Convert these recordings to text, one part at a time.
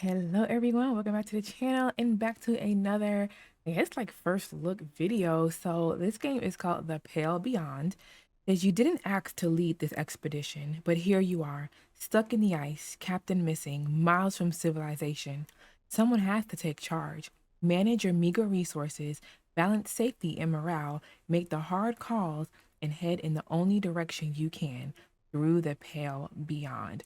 Hello everyone, welcome back to the channel and back to another, I guess like first look video. So this game is called The Pale Beyond. Is you didn't ask to lead this expedition, but here you are, stuck in the ice, captain missing, miles from civilization. Someone has to take charge, manage your meager resources, balance safety and morale, make the hard calls, and head in the only direction you can, through the pale beyond.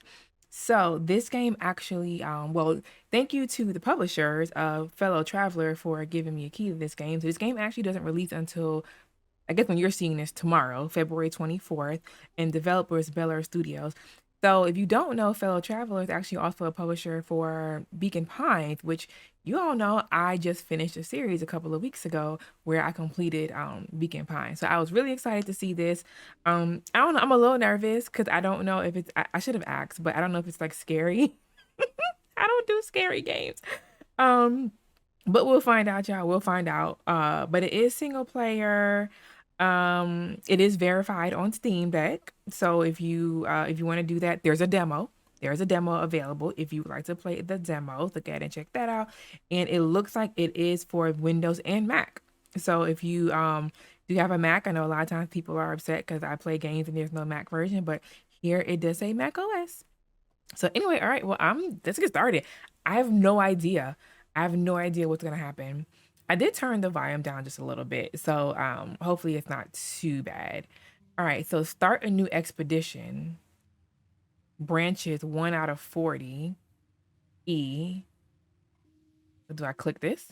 So this game actually, well, thank you to the publishers of Fellow Traveller for giving me a key to this game. So this game actually doesn't release until, I guess when you're seeing this tomorrow, February 24th, and developers Bel Studios. So if you don't know, Fellow Traveller is actually also a publisher for Beacon Pines, which you all know I just finished a series a couple of weeks ago where I completed Beacon Pines. So I was really excited to see this. I don't know, I'm a little nervous because I don't know if it's I should have asked, but I don't know if it's like scary. I don't do scary games. Um, but we'll find out, y'all. We'll find out. But it is single player. It is verified on Steam Deck. So if you want to do that, there's a demo. There's a demo available if you would like to play the demo. Look at it and check that out. And it looks like it is for Windows and Mac. So if you do have a Mac, I know a lot of times people are upset because I play games and there's no Mac version, but here it does say Mac OS. So anyway, all right, well, let's get started. I have no idea. I have no idea what's gonna happen. I did turn the volume down just a little bit, so hopefully it's not too bad. All right, so start a new expedition. Branches 1 out of 40. E. Do I click this?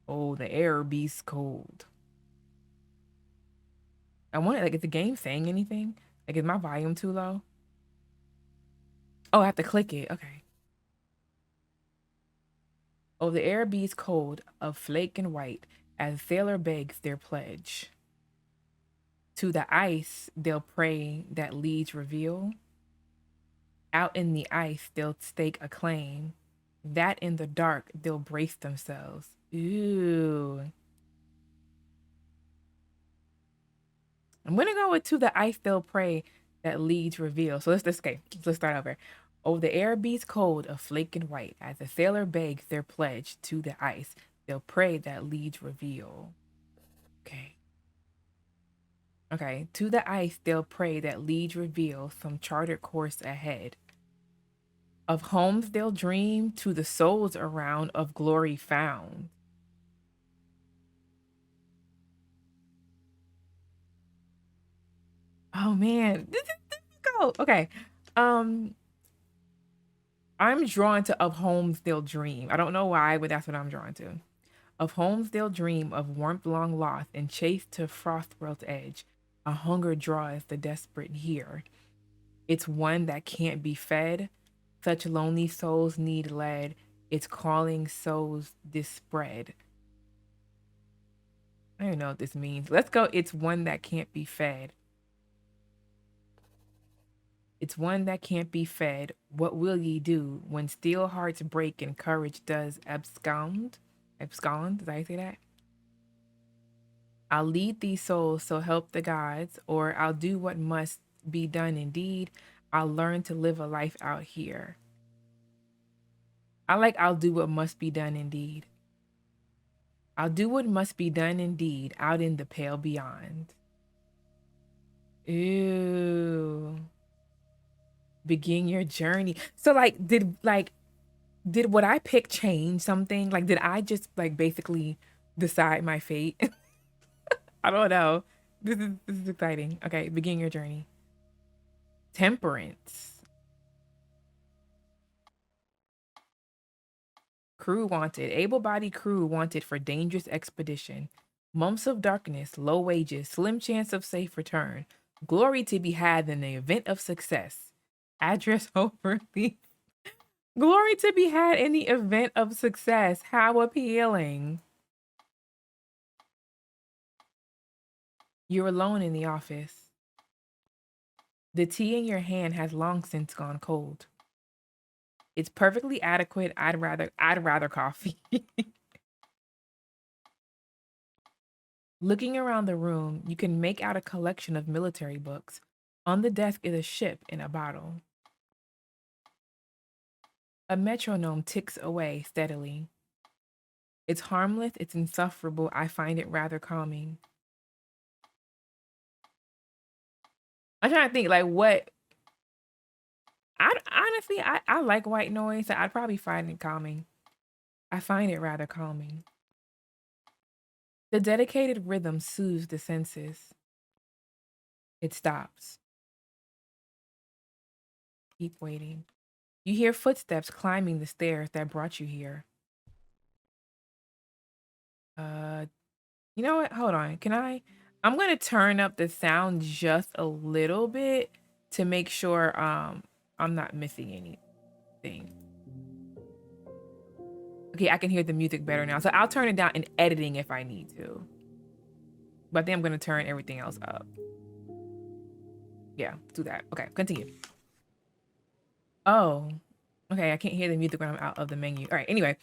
Oh, the air beast cold. I wonder, like, is the game saying anything? Like, is my volume too low? Oh, I have to click it. Okay. Oh, the air beats cold of flake and white as sailor begs their pledge. To the ice they'll pray that leads reveal. Out in the ice they'll stake a claim. That in the dark they'll brace themselves. Ooh. I'm gonna go with to the ice they'll pray that leads reveal. So let's okay. Let's start over. Oh, the air beats cold of flake and white as the sailor begs their pledge to the ice. They'll pray that leads reveal. Okay. Okay. To the ice they'll pray that leads reveal some charted course ahead. Of homes they'll dream to the souls around of glory found. Oh man, this is difficult. Okay. Um, I'm drawn to of homes they'll dream. I don't know why, but that's what I'm drawn to. Of homes they'll dream of warmth long lost and chased to frost world's edge. A hunger draws the desperate here. It's one that can't be fed. Such lonely souls need led. It's calling souls this spread. I don't know what this means. Let's go. It's one that can't be fed. It's one that can't be fed. What will ye do when steel hearts break and courage does abscond? Abscond? Did I say that? I'll lead these souls, so help the gods, or I'll do what must be done indeed. I'll learn to live a life out here. I like I'll do what must be done indeed. I'll do what must be done indeed out in the pale beyond. Ew. Begin your journey. So did what I pick change something? Like did I just like basically decide my fate? I don't know. This is exciting. Okay, begin your journey. Temperance. Crew wanted. Able-bodied crew wanted for dangerous expedition. Months of darkness, low wages, slim chance of safe return. Glory to be had in the event of success. Address overleaf. Glory to be had in the event of success. How appealing. You're alone in the office. The tea in your hand has long since gone cold. It's perfectly adequate. I'd rather coffee. Looking around the room, you can make out a collection of military books. On the desk is a ship in a bottle. A metronome ticks away steadily. It's harmless, it's insufferable. I find it rather calming. I'm trying to think like what I like white noise, so I'd probably find it calming. I find it rather calming. The dedicated rhythm soothes the senses. It stops. Keep waiting. You hear footsteps climbing the stairs that brought you here. You know what? Hold on. I'm going to turn up the sound just a little bit to make sure I'm not missing anything. Okay, I can hear the music better now. So I'll turn it down in editing if I need to. But then I'm going to turn everything else up. Yeah, do that. Okay, continue. Oh, okay. I can't hear the music when I'm out of the menu. All right. Anyway,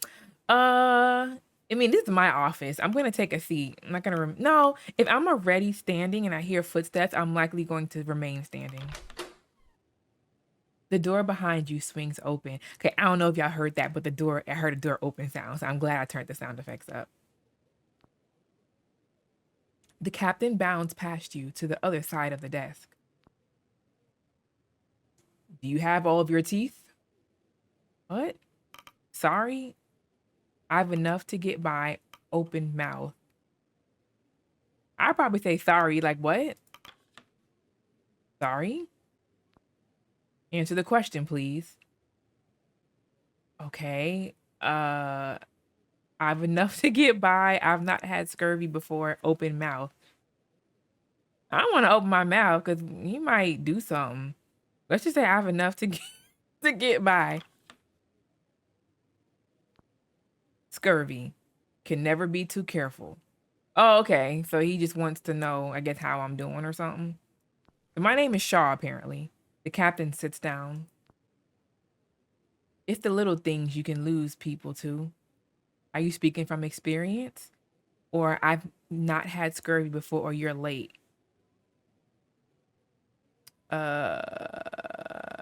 I mean, this is my office. I'm gonna take a seat. I'm not gonna. No, if I'm already standing and I hear footsteps, I'm likely going to remain standing. The door behind you swings open. Okay, I don't know if y'all heard that, but I heard a door open sound. So I'm glad I turned the sound effects up. The captain bounds past you to the other side of the desk. Do you have all of your teeth? What? Sorry? I've enough to get by, open mouth. I'd probably say sorry, like what? Sorry? Answer the question, please. Okay. I've enough to get by. I've not had scurvy before, open mouth. I don't want to open my mouth because he might do something. Let's just say I have enough to get by. Scurvy. Can never be too careful. Oh, okay. So he just wants to know, I guess, how I'm doing or something. My name is Shaw, apparently. The captain sits down. It's the little things you can lose people to. Are you speaking from experience? Or I've not had scurvy before, or you're late? Are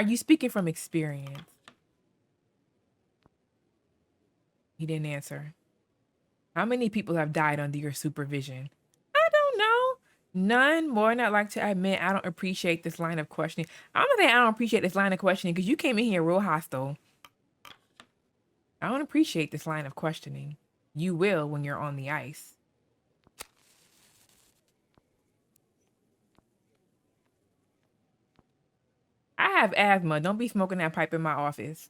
you speaking from experience? He didn't answer. How many people have died under your supervision? I don't know. None. More than I'd like to admit, I don't appreciate this line of questioning. I'm gonna say I don't appreciate this line of questioning because you came in here real hostile. I don't appreciate this line of questioning. You will when you're on the ice. I have asthma. Don't be smoking that pipe in my office.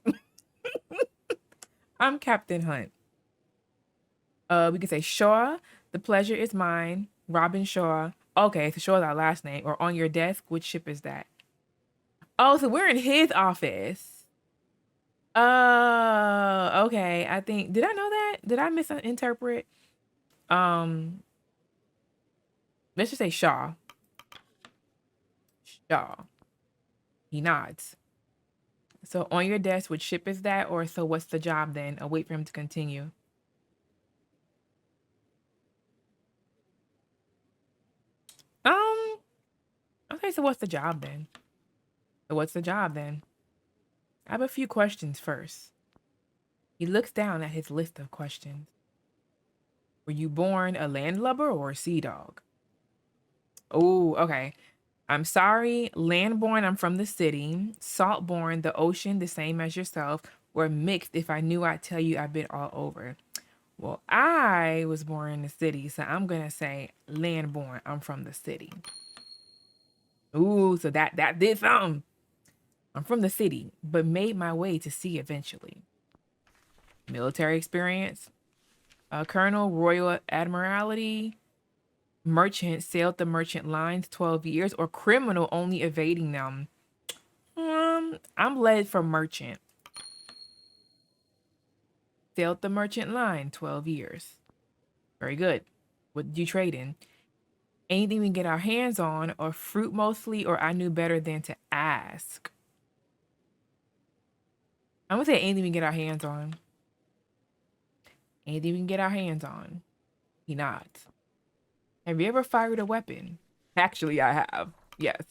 I'm Captain Hunt. We can say Shaw. The pleasure is mine. Robin Shaw. Okay, so Shaw is our last name. Or on your desk. Which ship is that? Oh, so we're in his office. Okay. I think. Did I know that? Did I misinterpret? Um, let's just say Shaw. Shaw. He nods. So on your desk, which ship is that? Or so what's the job then? I'll wait for him to continue. Okay, so what's the job then? I have a few questions first. He looks down at his list of questions. Were you born a landlubber or a sea dog? Oh, okay. I'm sorry, landborn, I'm from the city. Saltborn, the ocean, the same as yourself. Or mixed, if I knew I'd tell you I've been all over. Well, I was born in the city, so I'm gonna say landborn, I'm from the city. Ooh, so that did something. I'm from the city, but made my way to sea eventually. Military experience, Colonel, Royal Admiralty, merchant, sailed the merchant lines 12 years, or criminal, only evading them. I'm led for merchant. Sailed the merchant line 12 years. Very good. What did you trade in? Anything we can get our hands on, or fruit mostly, or I knew better than to ask. I'm gonna say anything we can get our hands on. Anything we can get our hands on. He nods. Have you ever fired a weapon? Actually, I have. Yes.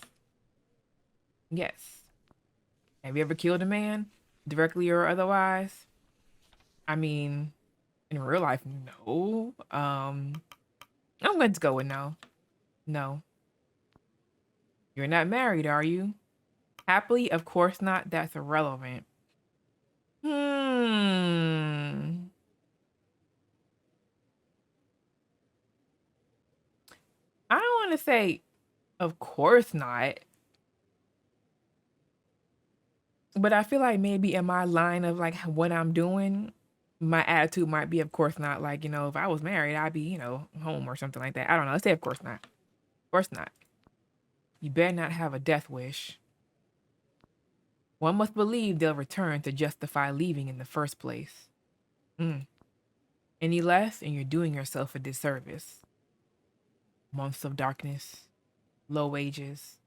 Yes. Have you ever killed a man? directly or otherwise? I mean, in real life, no. I'm going to go with no. No. You're not married, are you? Happily? Of course not. That's irrelevant. Hmm. I don't want to say, of course not. But I feel like maybe in my line of like what I'm doing, my attitude might be, of course not. Like, if I was married, I'd be, home or something like that. I don't know. Let's say, of course not. Of course not. You better not have a death wish. One must believe they'll return to justify leaving in the first place. Any less, and you're doing yourself a disservice. Months of darkness, low wages,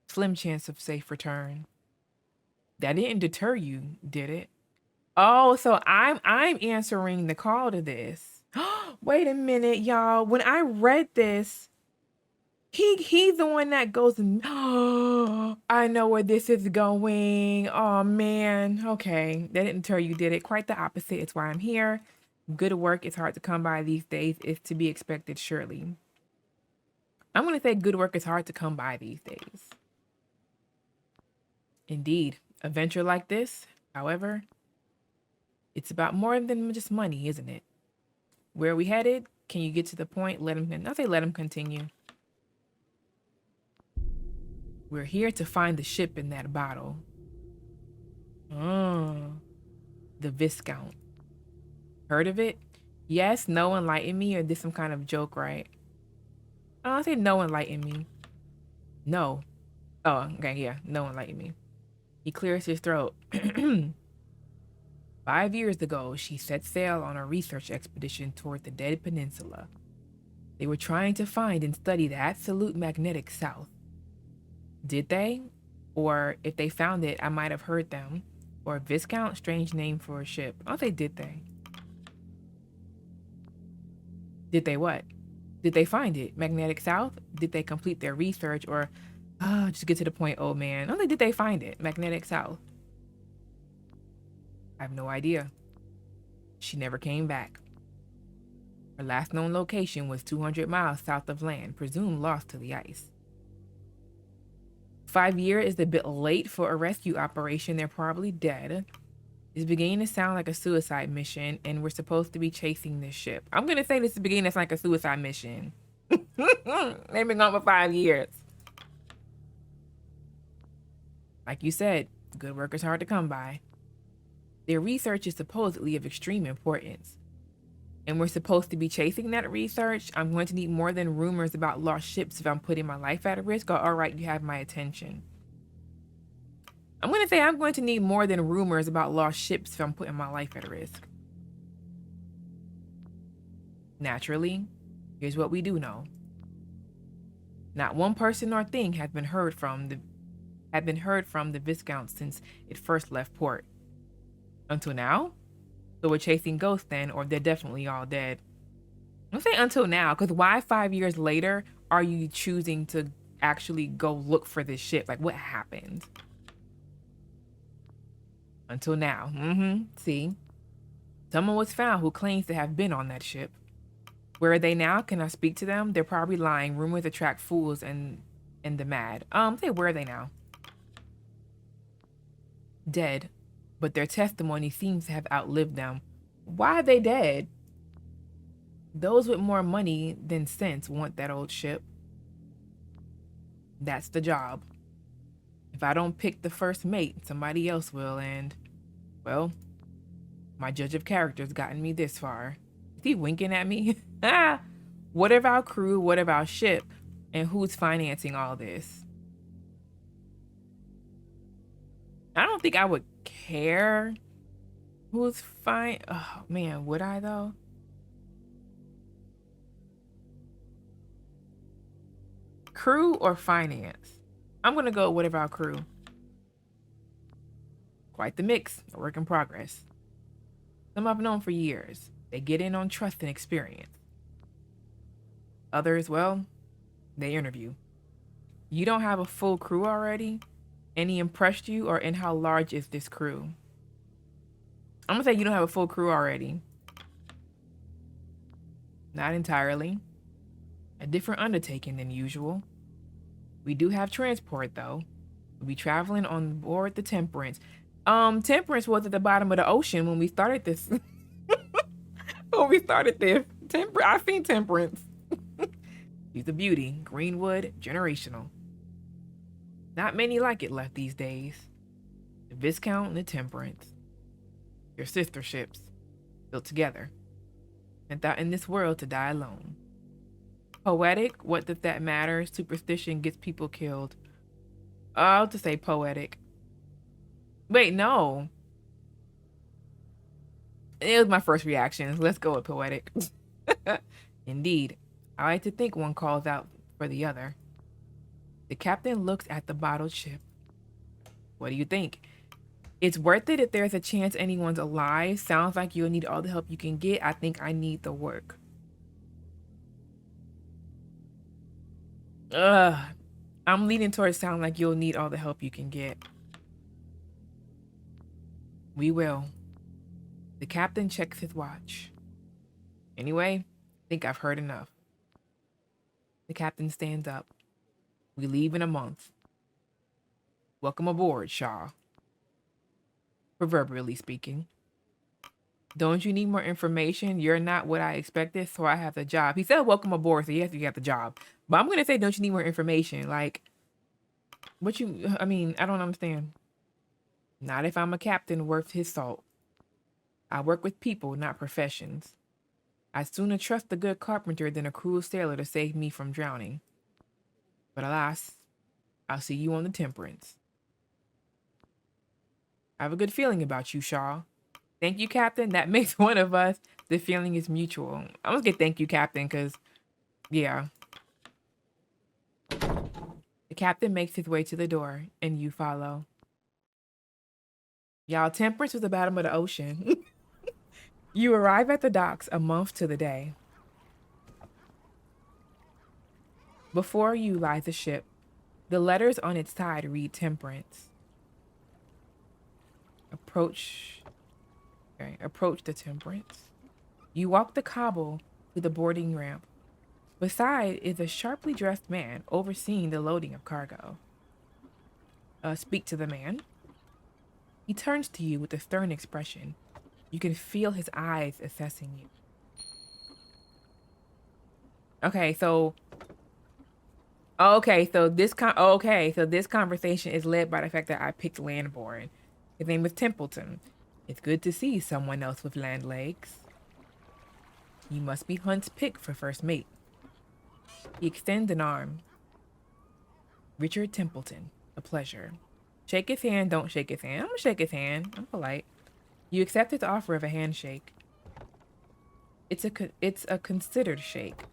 slim chance of safe return. That didn't deter you, did it? Oh, so I'm answering the call to this. Wait a minute, y'all. When I read this, he's the one that goes, oh, I know where this is going. Oh man. Okay. That didn't deter you, did it? Quite the opposite. It's why I'm here. Good work is hard to come by these days. It's to be expected, surely. I'm gonna say good work is hard to come by these days. Indeed. A venture like this, however, it's about more than just money, isn't it? Where are we headed? Can you get to the point? I'll say let him continue. We're here to find the ship in that bottle. Oh, the Viscount. Heard of it? Yes, no, enlighten me, or this some kind of joke, right? I'll say no, enlighten me. No. Oh, okay, yeah, no, enlighten me. He clears his throat. 5 years ago, she set sail on a research expedition toward the Dead Peninsula. They were trying to find and study the absolute magnetic south. Did they? Or if they found it, I might have heard them. Or Viscount, strange name for a ship. I'll say did they? Did they what? Did they find it? Magnetic south? Did they complete their research? Or, just get to the point, old man. Only did they find it? Magnetic south. I have no idea. She never came back. Her last known location was 200 miles south of land, presumed lost to the ice. 5 years is a bit late for a rescue operation. They're probably dead. It's beginning to sound like a suicide mission, and we're supposed to be chasing this ship. I'm going to say this is beginning to sound like a suicide mission. They've been gone for 5 years. Like you said, good work is hard to come by. Their research is supposedly of extreme importance. And we're supposed to be chasing that research. I'm going to need more than rumors about lost ships if I'm putting my life at risk. Or, all right, you have my attention. I'm going to say I'm going to need more than rumors about lost ships if I'm putting my life at risk. Naturally, here's what we do know. Not one person or thing has been heard from the Viscount since it first left port. Until now? So we're chasing ghosts then, or they're definitely all dead. Don't say until now, because why 5 years later are you choosing to actually go look for this ship? Like, what happened? Until now. See? Someone was found who claims to have been on that ship. Where are they now? Can I speak to them? They're probably lying. Rumors attract fools and the mad. Say, where are they now? Dead. But their testimony seems to have outlived them. Why are they dead? Those with more money than sense want that old ship. That's the job. If I don't pick the first mate, somebody else will, and, well, my judge of character's gotten me this far. Is he winking at me? What of our crew, what of our ship, and who's financing all this? I don't think I would care who's fine. Oh man, would I though? Crew or finance? I'm gonna go with whatever our crew. Quite the mix, a work in progress. Some I've known for years. They get in on trust and experience. Others, well, they interview. You don't have a full crew already? Any impressed you, or in how large is this crew? I'm gonna say you don't have a full crew already. Not entirely. A different undertaking than usual. We do have transport though. We'll be traveling on board the Temperance. Temperance was at the bottom of the ocean when we started this. When we started this. I've seen Temperance. She's a beauty. Greenwood, generational. Not many like it left these days. The Viscount and the Temperance. Your sister ships. Built together. Sent out in this world to die alone. Poetic? What does that matter? Superstition gets people killed. I'll just say poetic. Wait, no. It was my first reaction. Let's go with poetic. Indeed. I like to think one calls out for the other. The captain looks at the bottled ship. What do you think? It's worth it if there's a chance anyone's alive. Sounds like you'll need all the help you can get. I think I need the work. I'm leaning towards sound like you'll need all the help you can get. We will. The captain checks his watch. Anyway, I think I've heard enough. The captain stands up. We leave in a month. Welcome aboard, Shaw. Proverbially speaking. Don't you need more information? You're not what I expected, so I have the job. He said welcome aboard, so yes, you have the job. But I'm gonna say, don't you need more information? Like, I mean, I don't understand. Not if I'm a captain worth his salt. I work with people, not professions. I'd sooner trust a good carpenter than a cruel sailor to save me from drowning. But alas, I'll see you on the Temperance. I have a good feeling about you, Shaw. Thank you, Captain. That makes one of us. The feeling is mutual. I'm gonna get thank you, Captain, because, yeah. The captain makes his way to the door, and you follow. Y'all, Temperance was the bottom of the ocean. You arrive at the docks a month to the day. Before you lies the ship. The letters on its side read Temperance. Approach the Temperance. You walk the cobble to the boarding ramp. Beside is a sharply dressed man overseeing the loading of cargo. Speak to the man. He turns to you with a stern expression. You can feel his eyes assessing you. Okay, so this conversation is led by the fact that I picked Landborn. His name is Templeton. It's good to see someone else with land legs. You must be Hunt's pick for first mate. He extends an arm. Richard Templeton, a pleasure. Shake his hand, don't shake his hand. I'm gonna shake his hand. I'm polite. You accept his offer of a handshake. It's a considered shake.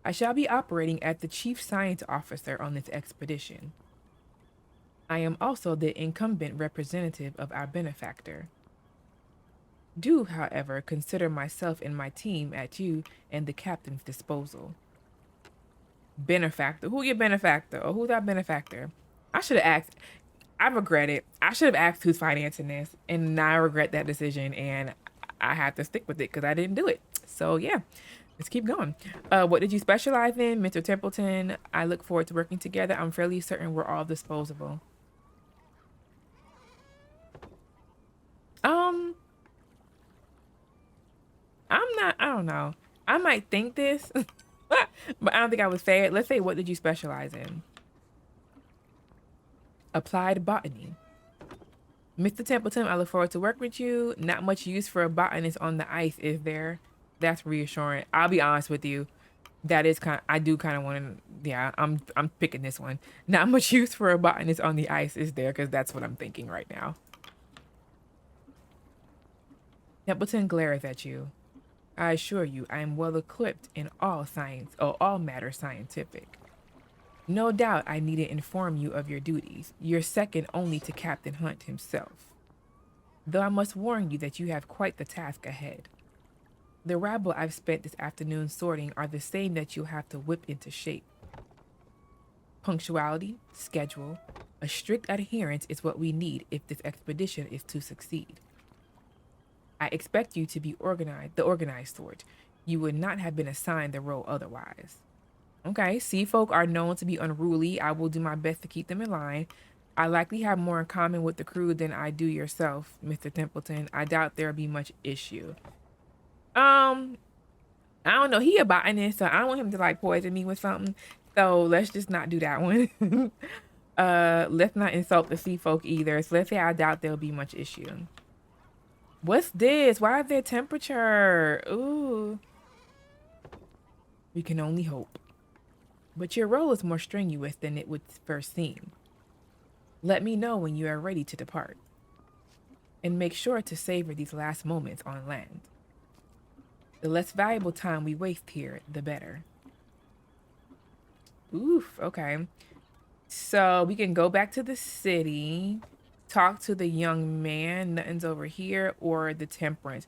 I shall be operating as the chief science officer on this expedition. I am also the incumbent representative of our benefactor. Do, however, consider myself and my team at you and the captain's disposal. Benefactor? Who your benefactor? Or who's our benefactor? I should have asked. I regret it. I should have asked who's financing this, and now I regret that decision, and I have to stick with it because I didn't do it. So yeah, let's keep going. What did you specialize in, Mr. Templeton? I look forward to working together. I'm fairly certain we're all disposable. I don't know. I might think this, but I don't think I would say it. Let's say, what did you specialize in? Applied botany. Mr. Templeton, I look forward to work with you. Not much use for a botanist on the ice, is there? That's reassuring. I'll be honest with you. That is I do kind of want to, yeah, I'm picking this one. Not much use for a botanist on the ice, is there? Because that's what I'm thinking right now. Templeton glares at you. I assure you, I am well equipped in all science, or all matters scientific. No doubt I need to inform you of your duties. You're second only to Captain Hunt himself. Though I must warn you that you have quite the task ahead. The rabble I've spent this afternoon sorting are the same that you'll have to whip into shape. Punctuality, schedule, a strict adherence is what we need if this expedition is to succeed. I expect you to be organized, the organized sort. You would not have been assigned the role otherwise. Okay, sea folk are known to be unruly. I will do my best to keep them in line. I likely have more in common with the crew than I do yourself, Mr. Templeton. I doubt there'll be much issue. I don't know. He a botanist, so I don't want him to like poison me with something. So let's just not do that one. Let's not insult the sea folk either. So let's say I doubt there'll be much issue. What's this? Why is there temperature? Ooh. We can only hope. But your role is more strenuous than it would first seem. Let me know when you are ready to depart. And make sure to savor these last moments on land. The less valuable time we waste here, the better. Oof, okay. So we can go back to the city, talk to the young man, nothing's over here, or the temperance.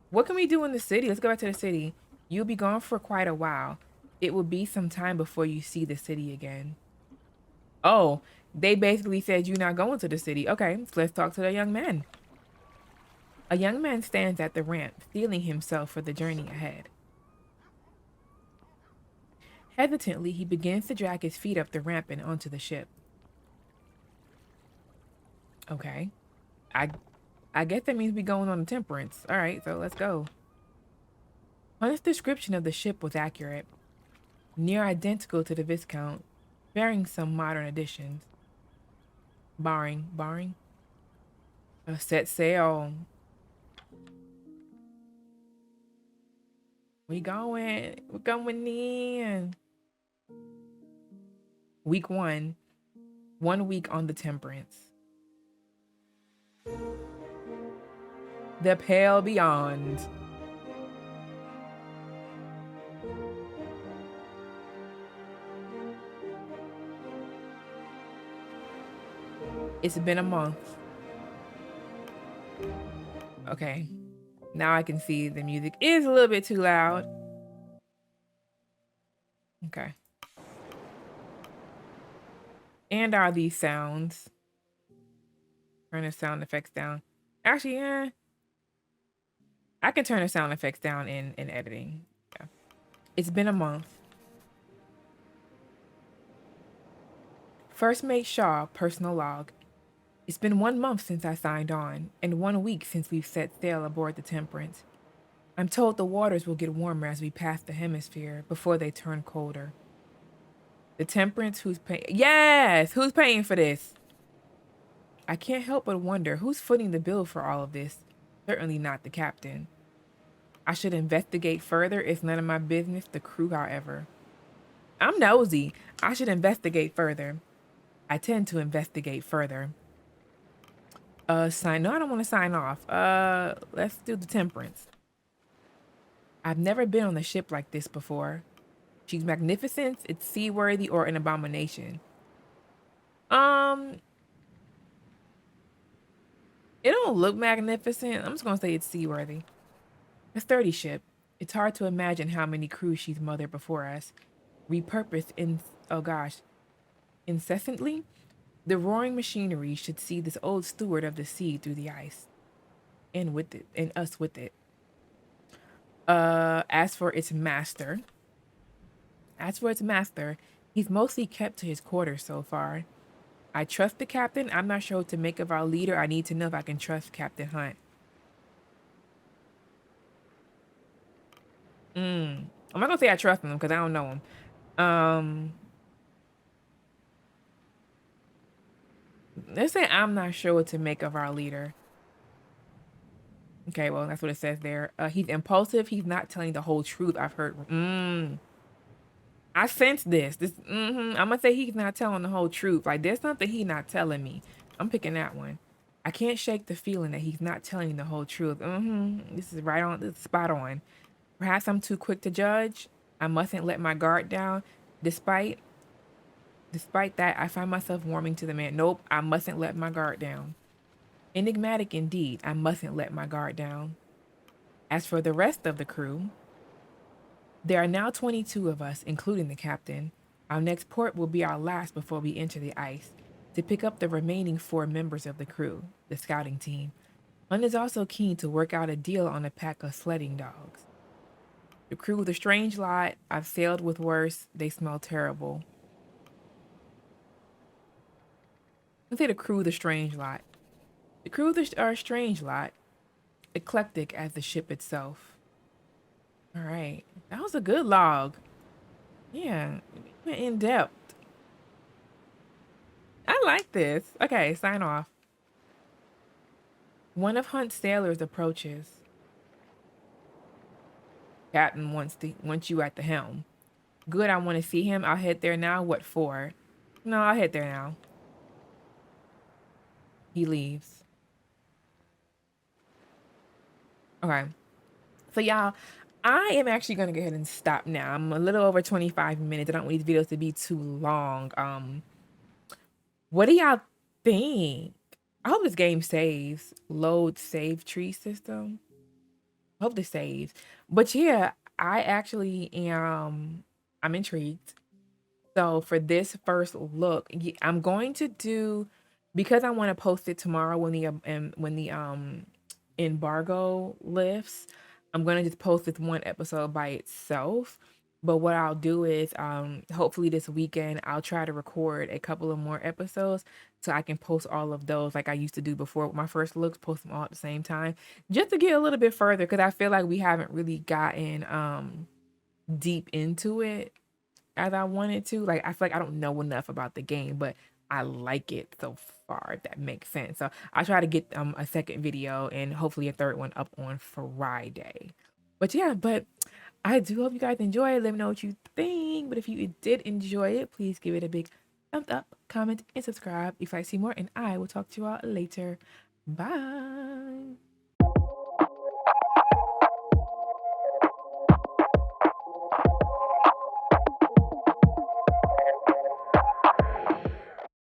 What can we do in the city? Let's go back to the city. You'll be gone for quite a while. It will be some time before you see the city again. Oh, they basically said you're not going to the city. Okay, so let's talk to the young man. A young man stands at the ramp, steeling himself for the journey ahead. Hesitantly, he begins to drag his feet up the ramp and onto the ship. Okay. I guess that means we going on the temperance. All right, so let's go. Hunt's description of the ship was accurate. Near identical to the Viscount, bearing some modern additions. Barring. Set sail. We're going in. Week 1. 1 week on the temperance. The Pale Beyond. It's been a month. Okay. Now I can see the music is a little bit too loud. Okay. And are these sounds? Turn the sound effects down. Actually, yeah. I can turn the sound effects down in editing. Yeah. It's been a month. First Mate Shaw, personal log. It's been 1 month since I signed on, and 1 week since we've set sail aboard the Temperance. I'm told the waters will get warmer as we pass the hemisphere before they turn colder. The Temperance, who's paying? Yes! Who's paying for this? I can't help but wonder who's footing the bill for all of this. Certainly not the captain. I should investigate further. It's none of my business. The crew, however. I'm nosy. I should investigate further. I tend to investigate further. No, I don't want to sign off. Let's do the Temperance. I've never been on a ship like this before. She's magnificent, it's seaworthy, or an abomination. It don't look magnificent. I'm just gonna say it's seaworthy. A sturdy ship. It's hard to imagine how many crews she's mothered before us. Repurposed incessantly. The roaring machinery should see this old steward of the sea through the ice. And with it, and us with it. As for its master, he's mostly kept to his quarters so far. I trust the captain. I'm not sure what to make of our leader. I need to know if I can trust Captain Hunt. I'm not gonna say I trust him because I don't know him. Let's say I'm not sure what to make of our leader. Okay, well, that's what it says there. He's impulsive. He's not telling the whole truth. I've heard. I sense this. I'm gonna say he's not telling the whole truth. Like, there's something he's not telling me. I'm picking that one. I can't shake the feeling that he's not telling the whole truth. This is right on. This is spot on. Perhaps I'm too quick to judge. I mustn't let my guard down. Despite that, I find myself warming to the man. Nope, I mustn't let my guard down. Enigmatic indeed. I mustn't let my guard down. As for the rest of the crew, there are now 22 of us, including the captain. Our next port will be our last before we enter the ice, to pick up the remaining 4 members of the crew, the scouting team. Hunt is also keen to work out a deal on a pack of sledding dogs. The crew with a strange lot. I've sailed with worse. They smell terrible. Let's say the crew with a strange lot. The crew are a strange lot. Eclectic as the ship itself. All right. That was a good log. Yeah. Went in depth. I like this. Okay, sign off. One of Hunt's sailors approaches. Captain wants you at the helm. Good, I want to see him. I'll head there now. What for? No, I'll head there now. He leaves. Okay. So y'all, I am actually gonna go ahead and stop now. I'm a little over 25 minutes. I don't want these videos to be too long. What do y'all think? I hope this game saves. Load save tree system. I hope this saves. But yeah, I actually am I'm intrigued. So for this first look, I'm going to do, because I want to post it tomorrow when the embargo lifts. I'm gonna just post this one episode by itself. But what I'll do is hopefully this weekend I'll try to record a couple of more episodes so I can post all of those like I used to do before with my first looks, post them all at the same time, just to get a little bit further, because I feel like we haven't really gotten deep into it as I wanted to. Like, I feel like I don't know enough about the game, but I like it so far, if that makes sense. So I'll try to get a second video and hopefully a third one up on Friday. But yeah, but I do hope you guys enjoy it. Let me know what you think. But if you did enjoy it, please give it a big thumbs up, comment, and subscribe if I see more. And I will talk to you all later. Bye.